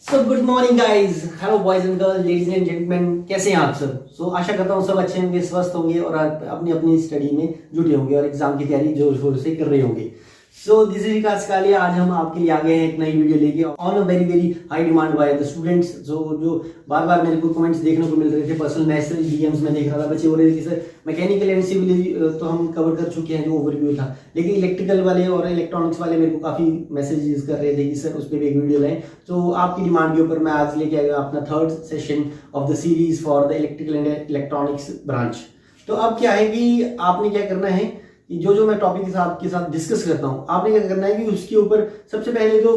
So good morning guys, hello boys and girl, ladies and gentleman, कैसे हैं आप सब। आशा करता हूँ सब अच्छे होंगे, स्वस्थ होंगे और आप अपनी अपनी स्टडी में जुटे होंगे और एग्जाम की तैयारी जोर शोर से कर रहे होंगे। So this is Vikas Kaliya. आज हम आपके लिए आ गए हैं एक नई वीडियो लेके on a very very high demand by the students. जो बार बार मेरे को कमेंट्स देखने को मिल रहे थे, पर्सनल मैसेज डीएम्स में देख रहा था, बच्चे बोल रहे थे कि सर मैकेनिकल एंड सिविल तो हम कवर कर चुके हैं, जो ओवरव्यू था, लेकिन इलेक्ट्रिकल वाले और इलेक्ट्रॉनिक्स वाले मेरे को काफी मैसेजेस कर रहे थे कि सर उस पर भी एक वीडियो लाएं। तो आपकी डिमांड के ऊपर मैं आज लेके आया अपना third session of the series for the electrical and electronics branch. तो अब क्या है कि आपने क्या करना है कि जो मैं टॉपिक आपके साथ डिस्कस करता हूं, आपने क्या करना है कि उसके ऊपर सबसे पहले जो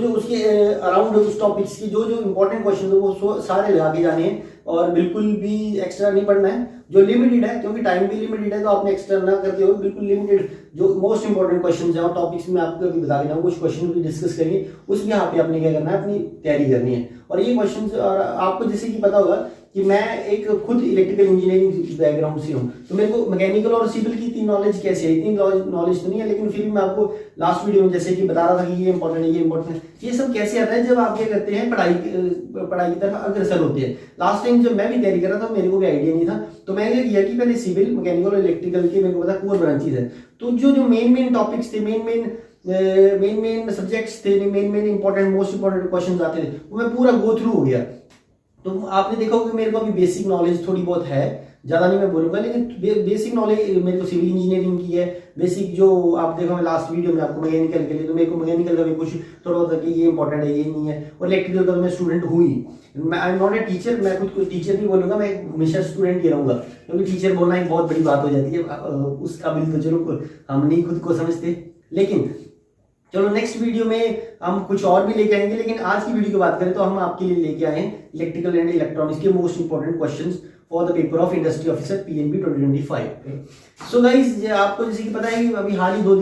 उसके अराउंड उस टॉपिक्स की जो इंपॉर्टेंट क्वेश्चन है वो सारे लगा के जाने हैं और बिल्कुल भी एक्स्ट्रा नहीं पढ़ना है। जो लिमिटेड है, क्योंकि टाइम भी लिमिटेड है, तो आपने एक्स्ट्रा ना करते हो, बिल्कुल लिमिटेड जो मोस्ट इंपॉर्टेंट क्वेश्चन है और टॉपिक्स में आपको अभी बता देना, कुछ क्वेश्चन भी डिस्कस करेंगे, उसमें यहाँ पे आपने क्या करना है, अपनी तैयारी करनी है। और ये क्वेश्चन और आपको जैसे कि पता होगा कि मैं एक खुद इलेक्ट्रिकल इंजीनियरिंग बैकग्राउंड से हूँ, तो मेरे को मैकेनिकल और सिविल की इतनी नॉलेज कैसे है, इतनी नॉलेज तो नहीं है, लेकिन फिर भी मैं आपको लास्ट वीडियो में जैसे कि बता रहा था कि ये इंपॉर्टेंट है, ये इंपॉर्टेंट है, ये सब कैसे आता है जब आप क्या करते हैं, पढ़ाई की तरफ अग्रसर होते हैं। लास्ट टाइम जब मैं भी तैयारी कर रहा था मेरे को भी आइडिया नहीं था, तो मैंने किया कि पहले सिविल, मैकेनिकल और इलेक्ट्रिकल के मेरे को पता कोर ब्रांचेज है, तो जो मेन टॉपिक्स थे, मेन सब्जेक्ट्स थे, main important most important question आते थे, वो मैं पूरा गो थ्रू हो गया। तो आपने देखा होगा मेरे को अभी बेसिक नॉलेज थोड़ी बहुत है, ज्यादा नहीं मैं बोलूंगा, लेकिन बेसिक नॉलेज मेरे को सिविल इंजीनियरिंग की है। बेसिक जो आप देखो मैं लास्ट वीडियो में आपको मैकेनिकल के लिए, तो मेरे को मैकेनिकल का भी कुछ थोड़ा बहुत है कि ये इंपॉर्टेंट है, ये नहीं है। और इलेक्ट्रिकल का तो मैं स्टूडेंट हुई, I am not a teacher, मैं खुद को टीचर नहीं बोलूंगा, मैं हमेशा स्टूडेंट ही रहूंगा, क्योंकि टीचर बोलना एक बहुत बड़ी बात हो जाती है, उसका बिल तो चलो हम नहीं खुद को समझते। लेकिन चलो नेक्स्ट वीडियो में हम कुछ और भी लेके आएंगे, लेकिन आज की वीडियो की बात करें तो हम आपके लिए लेके आए हैं इलेक्ट्रिकल एंड इलेक्ट्रॉनिक्स के most important questions for the paper of industry officer PNB 2025। So guys, आपको जैसे कि पता है कि अभी हाल ही 2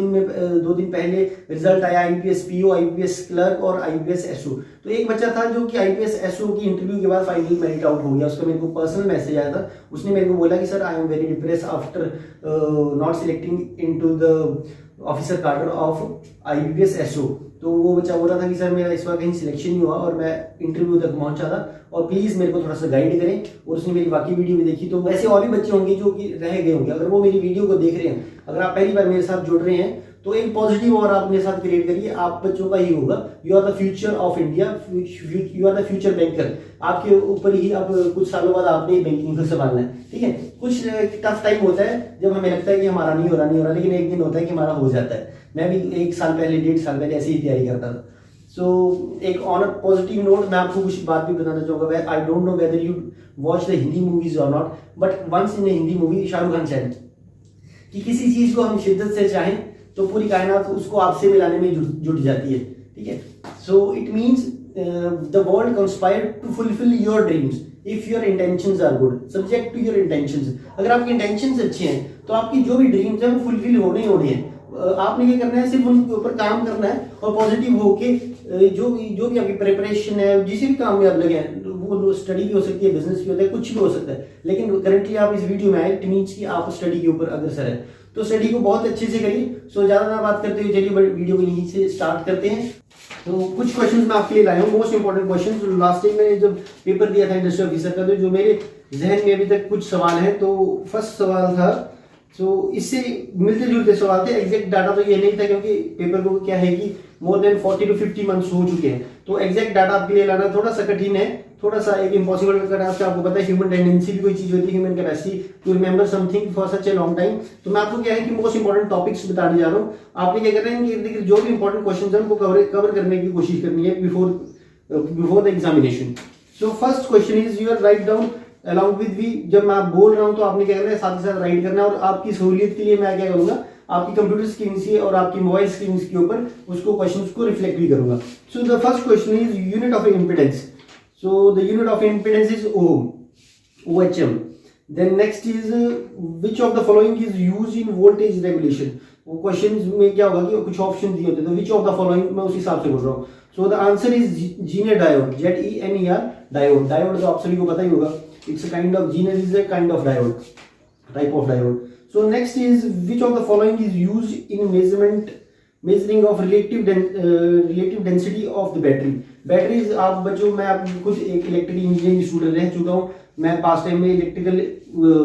दिन पहले रिजल्ट आया आईपीएस पीओ, आईपीएस क्लर्क और आईपीएस एसओ। तो एक बच्चा था जो कि आईपीएस एसओ की इंटरव्यू के बाद फाइनली मेरिट आउट हो गया, उसका मेरे को पर्सनल मैसेज आया था, उसने मेरे को बोला कि sir I am very depress after not selecting into the officer कार्डर ऑफ आईपीएस एसओ। तो वो बच्चा बोल रहा था कि सर मेरा इस बार कहीं सिलेक्शन नहीं हुआ और मैं इंटरव्यू तक पहुंचा था, और प्लीज मेरे को थोड़ा सा गाइड करें। और उसने मेरी बाकी वीडियो भी देखी, तो वैसे और भी बच्चे होंगे जो कि रह गए होंगे, अगर वो मेरी वीडियो को देख रहे हैं, अगर आप पहली बार मेरे साथ जुड़ रहे हैं, तो एक पॉजिटिव और आप मेरे साथ क्रिएट करिए, आप बच्चों का ही होगा। You are the future of India, you are the future banker. आपके ऊपर ही अब कुछ सालों बाद आपने बैंकिंग को संभालना है, ठीक है। कुछ टफ टाइम होता है जब हमें लगता है कि हमारा नहीं हो रहा, लेकिन एक दिन होता है कि हमारा हो जाता है। मैं भी 1 साल पहले, 1.5 साल पहले ऐसे ही तैयारी करता था। सो एक ऑन अ पॉजिटिव नोट मैं आपको कुछ बात भी बताना चाहूंगा। I don't know whether you watch the Hindi movies or not, but once in a Hindi movie Shahrukh Khan said कि किसी चीज को हम शिद्दत से चाहें तो पूरी कायनात उसको आपसे मिलाने में जुट जाती है, ठीक है। So it means the world conspire to fulfil your dreams if your intentions are good, subject to your intentions. अगर आपके इंटेंशंस अच्छे हैं तो आपकी जो भी ड्रीम्स है वो फुलफिल होने ही होने हैं। आपने क्या करना है, सिर्फ उनके ऊपर काम करना है और पॉजिटिव होके जो भी आपकी प्रिपरेशन है, जिस भी काम में आप लगे हैं, वो स्टडी भी हो सकती है, बिजनेस भी होता है, कुछ भी हो सकता है, लेकिन करंटली आप इस वीडियो में आए, इट मीन्स कि आप स्टडी के ऊपर अग्रसर है, तो स्टडी को बहुत अच्छे से करिए। सो ज्यादा ना बात करते हुए चलिए वीडियो को यहीं से स्टार्ट करते हैं। तो कुछ क्वेश्चंस मैं आपके लिए लाया हूँ, most important questions. Last time मैंने जब पेपर दिया था इंडस्ट्री ऑफिसर का, तो जो मेरे जहन में अभी तक कुछ सवाल हैं, तो फर्स्ट सवाल था, तो इससे मिलते जुलते सवाल थे, एग्जैक्ट डाटा तो ये नहीं था, क्योंकि पेपर को क्या है कि मोर देन 40 to 50 मंथ्स हो चुके हैं, तो एग्जैक्ट डाटा आपके लिए लाना थोड़ा सा कठिन है, थोड़ा सा एक इम्पॉसिबल टास्क। आपको पता है ह्यूमन टेंडेंसी भी कोई चीज होती है, human capacity to remember something for such a long time. तो मैं आपको क्या है कि मोस्ट इंपॉर्टेंट टॉपिक्स बताने जा रहा हूँ। आपने क्या करना है कि जो भी इंपॉर्टेंट क्वेश्चन है उनको कवर करने की कोशिश करनी है before the examination. So first question is you are write down along with we. जब मैं बोल रहा हूं तो आपने क्या करना है, साथ ही साथ राइट करना है, और आपकी सहूलियत के लिए मैं क्या करूंगा, आपकी कंप्यूटर स्क्रीन से और आपकी मोबाइल स्क्रीन के ऊपर उसको क्वेश्चंस को रिफ्लेक्ट भी करूंगा। So the first question is unit of impedance. So the unit of impedance is ohm, OHM। Then next is which of the following is used in voltage regulation. वो question में क्या होगा कि कुछ option दिए होते हैं, तो विच ऑफ द फॉलोइंग मैं उस हिसाब से बोल रहा हूँ। So the answer is जीनियर diode, ZENER diode. Diode तो आप सभी को पता ही होगा, it's a kind of Zener is a kind of diode, type of diode. So next is which of the following is used in measurement measuring of relative density of the battery. Batteries आप बच्चों, मैं आप खुद एक electrical engineering student रह चुका हूँ। मैं पास टाइम में इलेक्ट्रिकल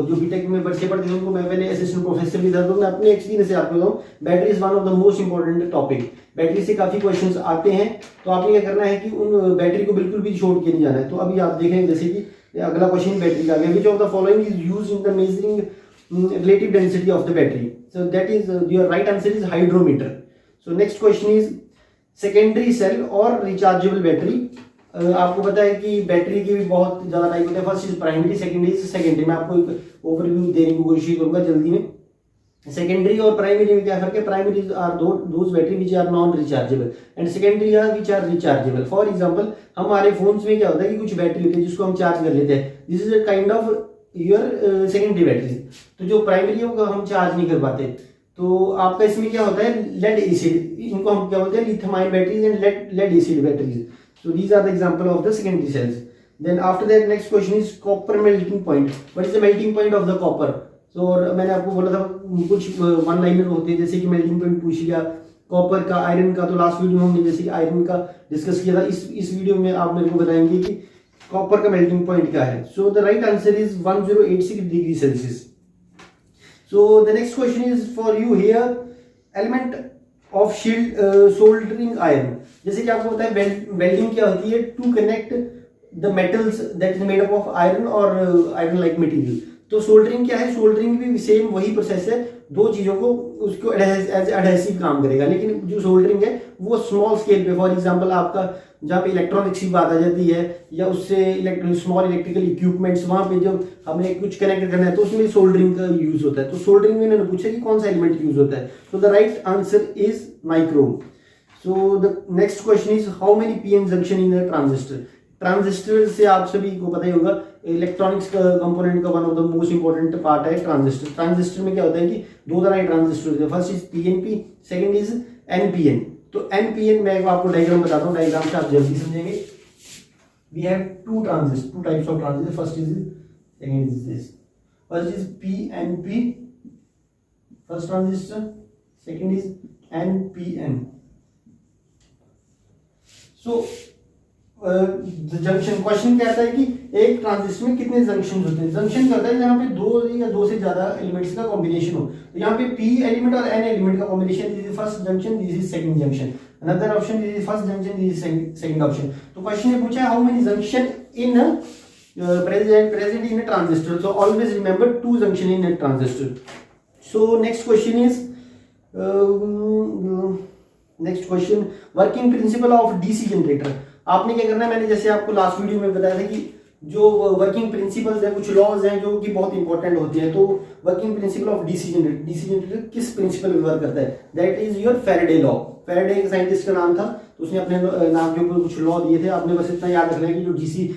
जो बीटेक में बच्चे पढ़ते थे उनको मैं पहले असिस्टेंट प्रोफेसर भी था, तो मैं अपने एक्सपीरियंस से आपको बताऊँ, battery is one of the most important topic. Battery से काफी क्वेश्चंस आते हैं, तो आपने क्या करना है कि उन बैटरी को बिल्कुल भी छोड़ के नहीं जाना है। तो अभी आप देखें जैसे कि अगला क्वेश्चन बैटरी का, विच of the following is used in the measuring relative density of the battery? So that is your right answer is hydrometer. So next question is secondary cell और rechargeable battery. आपको पता है कि battery के भी बहुत ज्यादा टाइप होते हैं। First is primary, secondary is secondary. मैं आपको एक ओवरव्यू देने की कोशिश करूंगा जल्दी में। सेकेंडरी और प्राइमरी में क्या फर्क है? Primary are those battery which are non rechargeable and secondary are which are rechargeable. For example हमारे फोन्स में क्या होता है कि कुछ बैटरी होती है जिसको हम चार्ज कर लेते हैं, this is a kind of your secondary battery. तो जो प्राइमरी है वो हम चार्ज नहीं कर पाते। तो आपका इसमें क्या होता है, लेड एसिड, इनको हम क्या बोलते हैं, lithium batteries and lead acid batteries. So these are the example of the secondary cells. Then after that next question is copper melting point. What is the melting point of the copper? So और मैंने आपको बोला था कुछ one liner होते हैं, जैसे कि मेल्टिंग पॉइंट पूछ लिया कॉपर का, आयरन का। तो लास्ट वीडियो में हमने जैसे कि आयरन का डिस्कस किया था। इस वीडियो में आप मेरे को बताएंगे कि कॉपर का मेल्टिंग पॉइंट क्या है। So the right answer is 1086 degree Celsius. So the next question is for you here, element of shield soldering iron. जैसे कि आपको पता है वेल्डिंग क्या होती है, to connect the metals that is made up of iron और iron like material. तो सोल्डरिंग क्या है, सोल्डरिंग भी सेम वही प्रोसेस है, दो चीजों को उसको एज एडहेसिव काम करेगा, लेकिन जो सोल्डरिंग है वो स्मॉल स्केल पे। फॉर एग्जांपल आपका जहाँ पे इलेक्ट्रॉनिक्स की बात आ जाती है या उससे स्मॉल इलेक्ट्रिकल इक्विपमेंट्स, वहां पे जब हमें कुछ कनेक्ट करना है तो उसमें सोल्डरिंग का यूज होता है। तो सोल्डरिंग में इन्होंने पूछा कि कौन सा एलिमेंट यूज होता है, तो the right answer is nichrome. So the next question is how many PN junction in a transistor. Transistor से आप सभी को पता ही होगा, इलेक्ट्रॉनिक्स का कंपोनेंट का one of the most important part है ट्रांजिस्टर। ट्रांजिस्टर में क्या होता है कि दो तरह के ट्रांजिस्टर होते हैं, first is PNP, second is NPN. तो एनपीएन मैं आपको डायग्राम बताता हूँ, डायग्राम से आप जल्दी समझेंगे। We have two types of transistor, first is, second is this. First is PNP, first transistor, second is NPN. So junction question क्या आता है कि एक ट्रांजिस्टर में कितने जंक्शन होते हैं। जंक्शन क्या होता है जहाँ पे दो या दो से ज्यादा एलिमेंट्स का कॉम्बिनेशन हो। तो यहाँ पे पी एलिमेंट और एन एलिमेंट का combination, this is first junction, this is second junction. Another option, this is first junction, this is second option. तो क्वेश्चन ने पूछा how many junction in present in a transistor. So always remember two junction in a transistor. So next question is working principle of DC generator. आपने क्या करना है, मैंने जैसे आपको लास्ट वीडियो में बताया था कि जो वर्किंग प्रिंसिपल्स हैं, कुछ लॉज हैं जो कि बहुत इंपॉर्टेंट होते हैं। तो working principle of DC generator किस प्रिंसिपल पे वर्क करता है, that is your Faraday law. Faraday एक साइंटिस्ट का नाम था, तो उसने अपने नाम के ऊपर कुछ लॉ दिए थे। आपने बस इतना याद रखना है कि जो डीसी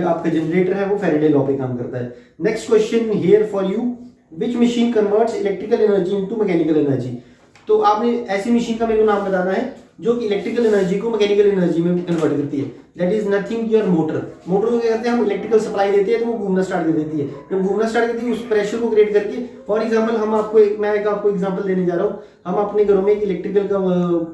आपका जनरेटर है वो फैराडे लॉ पे काम करता है। Next question here for you, which machine converts electrical energy into mechanical energy. तो आपने ऐसी मशीन का मेरे को नाम बताना है जो कि इलेक्ट्रिकल एनर्जी को मैकेनिकल एनर्जी में कन्वर्ट करती है। That is nothing your motor. Motor को क्या करते हैं, हम इलेक्ट्रिकल सप्लाई देते हैं तो वो घूमना स्टार्ट कर देती है। जब घूमना स्टार्ट करती है उस प्रेशर को क्रिएट करके, फॉर एग्जांपल मैं आपको एग्जांपल देने जा रहा हूँ। हम अपने घरों में एक इलेक्ट्रिकल का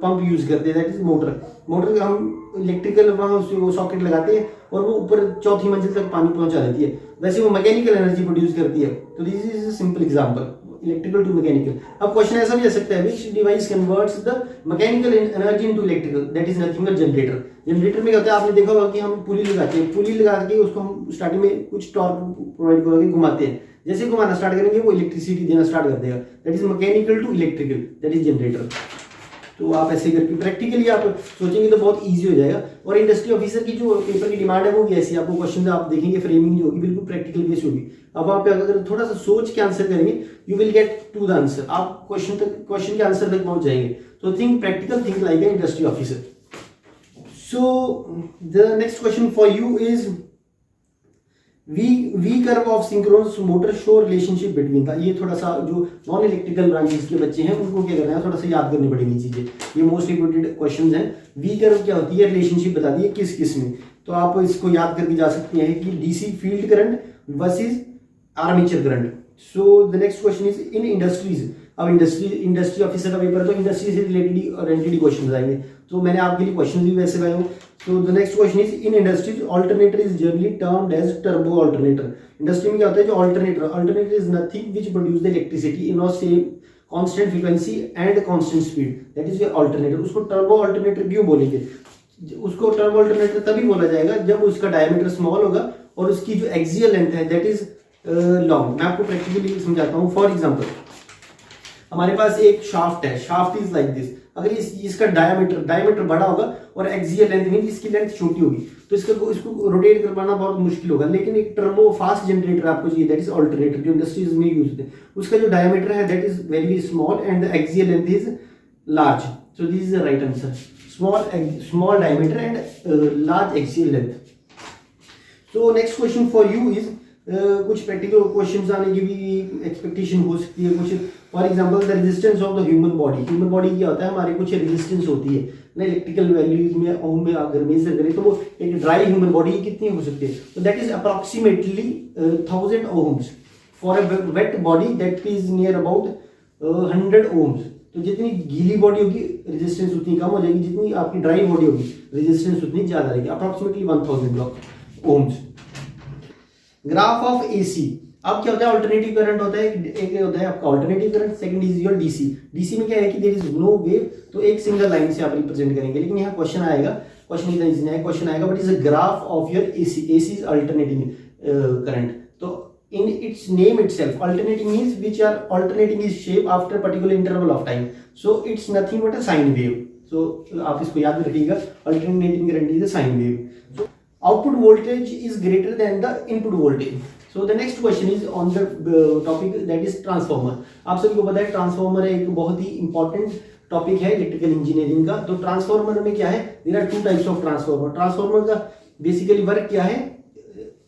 पंप यूज करते हैं, दैट इज मोटर। मोटर का हम इलेक्ट्रिकल वहाँ सॉकेट लगाते हैं और वो ऊपर चौथी मंजिल तक पानी पहुंचा देती है। वैसे वो मैकेनिकल एनर्जी प्रोड्यूस करती है। तो this is a simple example, electrical to mechanical. अब क्वेश्चन ऐसा भी आ सकता है, which device converts the mechanical energy into electrical, that is nothing but generator. Generator में क्या होता है, आपने देखा होगा कि हम पुली लगाते हैं, पुली लगा के उसको हम स्टार्टिंग में कुछ टॉर्क प्रोवाइड करके घुमाते हैं। जैसे घुमाना स्टार्ट करेंगे वो इलेक्ट्रिसिटी देना स्टार्ट कर देगा, that is mechanical to electrical, that is generator. तो आप ऐसे करके प्रैक्टिकली आप सोचेंगे तो बहुत इजी हो जाएगा। और इंडस्ट्री ऑफिसर की जो पेपर की डिमांड है वो भी ऐसी, आपको क्वेश्चन आप देखेंगे फ्रेमिंग जो होगी बिल्कुल प्रैक्टिकल बेस होगी। अब आप अगर थोड़ा सा सोच के आंसर करेंगे, you will get to the answer, आप क्वेश्चन के आंसर तक पहुंच जाएंगे। तो think practical, think like a industry officer. So the next question for you is V curve of synchronous motor show relationship between था। ये थोड़ा सा जो नॉन इलेक्ट्रिकल ब्रांचेस के बच्चे हैं उनको क्या करना है, थोड़ा सा याद करनी पड़ेगी चीजें। ये मोस्ट इंपोर्टेंट क्वेश्चंस हैं। V curve क्या होती है, रिलेशनशिप बताती है किस किस में। तो आप इसको याद करके जा सकते हैं कि DC field current versus armature current. So the next question is in industries. अब इंडस्ट्री ऑफिसर का पेपर है तो इंडस्ट्री से रिलेटेड ओरिएंटेड क्वेश्चन आएंगे, तो मैंने आपके लिए क्वेश्चन भी वैसे लाए हूँ। तो the next question is in industries alternator is generally termed as turbo alternator. Industry में क्या होता है, जो alternator is nothing which produce the electricity in same constant frequency and constant speed, that is alternator. उसको turbo alternator क्यों बोलेंगे, उसको turbo alternator तभी बोला जाएगा जब उसका डायमीटर स्मॉल होगा और उसकी जो एक्सियल लेंथ है दैट इज लॉन्ग। मैं आपको प्रैक्टिकली समझाता हूँ। फॉर एग्जांपल हमारे पास एक शाफ्ट है, शाफ्ट इज लाइक दिस। अगर इसका डायमीटर बड़ा होगा और एक्सियल लेंथ मीन इसकी लेंथ छोटी होगी तो इसको रोटेट कर पाना बहुत मुश्किल होगा। लेकिन एक टर्बो फास्ट जनरेटर आपको चाहिए, दैट इज ऑल्टरनेटर, जो इंडस्ट्रीज में यूज होते हैं। उसका जो डायमीटर है that is very small and the axial length is large, so this is the right answer. Small diameter and large axial length. So next question for you is कुछ practical questions आने की भी expectation हो सकती है कुछ। For example the resistance of the human body क्या होता है, हमारी कुछ रेजिस्टेंस होती है ना इलेक्ट्रिकल वैल्यूज में, ओम में अगर मेजर करें तो वो एक ड्राई ह्यूमन बॉडी कितनी हो सकती है, तो that is approximately 1000 ohms। For a weight body that is near about 100 ohms। तो जितनी गीली बॉडी होगी रेजिस्टेंस उतनी कम हो जाएगी, जितनी आपकी ड्राई बॉडी होगी रेजिस्टेंस उतनी ज्यादा रहेगी, approximately 1000 ohms। Graph of AC, अब क्या होता है, अल्टरनेटिव करंट होता है, एक होता है आपका alternative current, second is your DC. DC में क्या है कि देयर इज नो वेव, तो एक सिंगल लाइन से आप रिप्रेजेंट करेंगे। लेकिन यहाँ क्वेश्चन आएगा, क्वेश्चन इतना इजी नहीं है, क्वेश्चन आएगा but is a graph of your AC. AC is alternating current, तो in its name itself alternating means which are alternating its shape after particular interval of time, so it's nothing but a sine wave। so आप इसको याद रखिएगा, alternating current is a sine wave। so output voltage is greater than the input voltage। so the next question is on the topic that is transformer। आप सभी को पता है transformer एक बहुत ही इंपॉर्टेंट टॉपिक है इलेक्ट्रिकल इंजीनियरिंग का। तो ट्रांसफॉर्मर में क्या है, there are two types of transformer. Transformer का बेसिकली वर्क क्या है,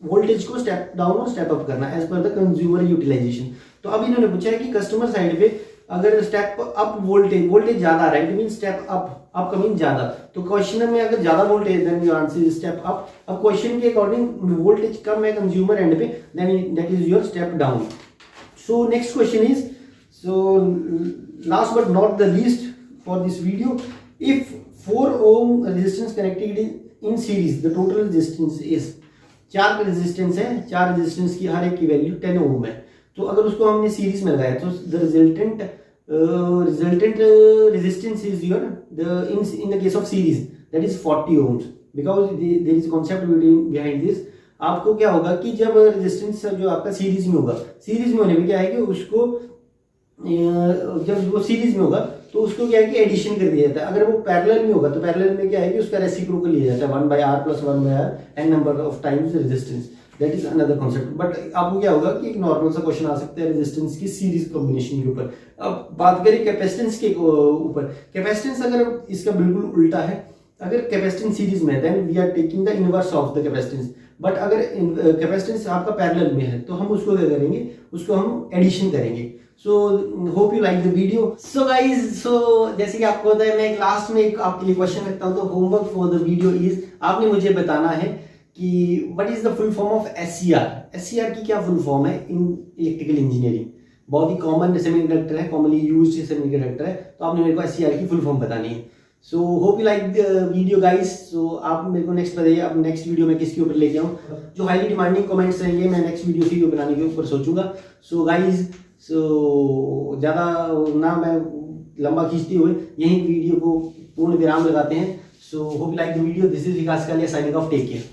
वोल्टेज को स्टेप डाउन और स्टेप अप करना as per the consumer utilisation. तो अब इन्होंने पूछा है कि कस्टमर साइड पे अगर स्टेप अप वोल्टेज ज्यादा है, इट मीन स्टेप अप का मीन ज्यादा। तो क्वेश्चन में अगर ज्यादा voltage then your answer is step up. अब क्वेश्चन के अकॉर्डिंग वोल्टेज कम है कंज्यूमर एंड पे, then that is your step down. So next question is, so last but not the least for this video, if 4 ohm resistance connected in series the total resistance is, 4 resistance है, 4 resistance की हर एक की value 10 ओम है। तो अगर उसको हमने series में लगाया तो the resultant resistance is your in the case of series that is 40 ohms, because there is concept behind this. आपको क्या होगा कि जब रेजिस्टेंस जो आपका सीरीज में होगा, सीरीज में होने में क्या है कि उसको जब वो सीरीज में होगा तो उसको क्या है कि एडिशन कर दिया जाता है। अगर वो पैरेलल में होगा तो पैरेलल में क्या है कि उसका रेसिप्रोकल लिया जाता है 1/r + 1/r n number of times resistance, that is another concept. But आपको क्या होगा कि एक नॉर्मल सा क्वेश्चन आ सकता है रेजिस्टेंस की सीरीज कॉम्बिनेशन के ऊपर। अब बात करें कैपेसिटेंस के ऊपर, कैपेसिटेंस अगर इसका बिल्कुल उल्टा है, अगर कैपेसिटेंस सीरीज में है then we are taking the inverse of the capacitance, but अगर कैपेसिटेंस आपका पैरेलल में है तो हम उसको क्या करेंगे, उसको हम एडिशन करेंगे। So hope you like the video. So guys, so जैसे कि आपको पता है मैं लास्ट में एक आपके लिए क्वेश्चन रखता हूँ, तो homework for the video is, आपने मुझे बताना है कि what is the full form of SCR. SCR की क्या फुल फॉर्म है इन इलेक्ट्रिकल इंजीनियरिंग, बहुत ही कॉमन सेमीकंडक्टर है, कॉमनली यूज्ड सेमीकंडक्टर है, तो आपने मेरे को एससीआर की फुल फॉर्म बतानी है। So hope you like the video guys. So आप मेरे को नेक्स्ट बताइए, अब नेक्स्ट वीडियो में किसके ऊपर लेके आऊँ, जो हाईली डिमांडिंग कमेंट्स रहेंगे मैं नेक्स्ट वीडियो से बनाने के ऊपर सोचूंगा। सो गाइज, सो ज़्यादा ना मैं लंबा खींचते हुए यही वीडियो को पूर्ण विराम लगाते हैं। So hope you like the video, this is Vikas Kalia signing off, take care.